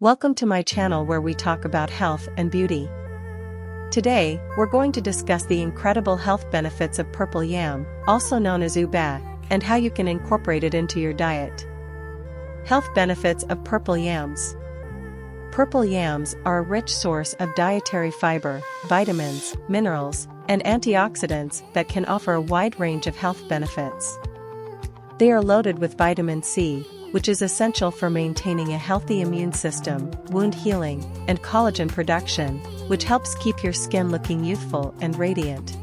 Welcome to my channel where we talk about health and beauty. Today, we're going to discuss the incredible health benefits of purple yam, also known as ube, and how you can incorporate it into your diet. Health benefits of purple yams. Purple yams are a rich source of dietary fiber, vitamins, minerals, and antioxidants that can offer a wide range of health benefits. They are loaded with vitamin C, which is essential for maintaining a healthy immune system, wound healing, and collagen production, which helps keep your skin looking youthful and radiant.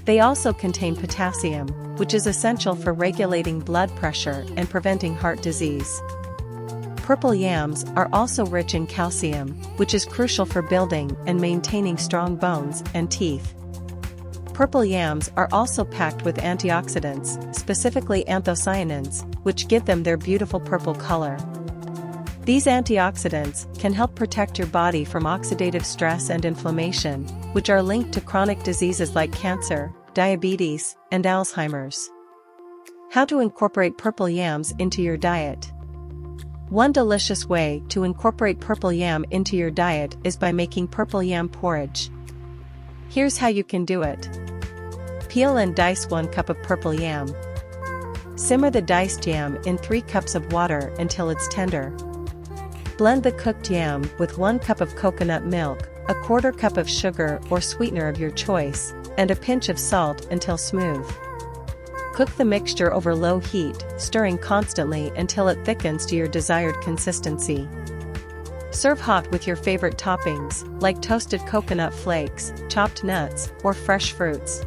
They also contain potassium, which is essential for regulating blood pressure and preventing heart disease. Purple yams are also rich in calcium, which is crucial for building and maintaining strong bones and teeth. Purple yams are also packed with antioxidants, specifically anthocyanins, which give them their beautiful purple color. These antioxidants can help protect your body from oxidative stress and inflammation, which are linked to chronic diseases like cancer, diabetes, and Alzheimer's. How to incorporate purple yams into your diet. One delicious way to incorporate purple yam into your diet is by making purple yam porridge. Here's how you can do it. Peel and dice 1 cup of purple yam. Simmer the diced yam in 3 cups of water until it's tender. Blend the cooked yam with 1 cup of coconut milk, a 1/4 cup of sugar or sweetener of your choice, and a pinch of salt until smooth. Cook the mixture over low heat, stirring constantly until it thickens to your desired consistency. Serve hot with your favorite toppings, like toasted coconut flakes, chopped nuts, or fresh fruits.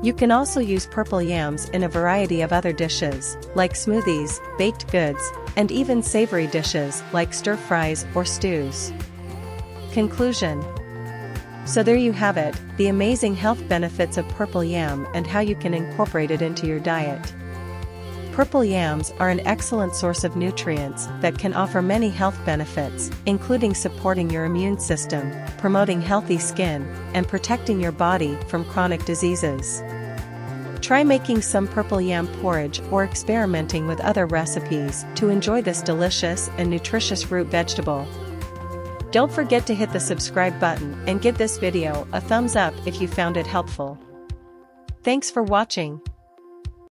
You can also use purple yams in a variety of other dishes, like smoothies, baked goods, and even savory dishes like stir-fries or stews. Conclusion. So there you have it, the amazing health benefits of purple yam and how you can incorporate it into your diet. Purple yams are an excellent source of nutrients that can offer many health benefits, including supporting your immune system, promoting healthy skin, and protecting your body from chronic diseases. Try making some purple yam porridge or experimenting with other recipes to enjoy this delicious and nutritious root vegetable. Don't forget to hit the subscribe button and give this video a thumbs up if you found it helpful. Thanks for watching.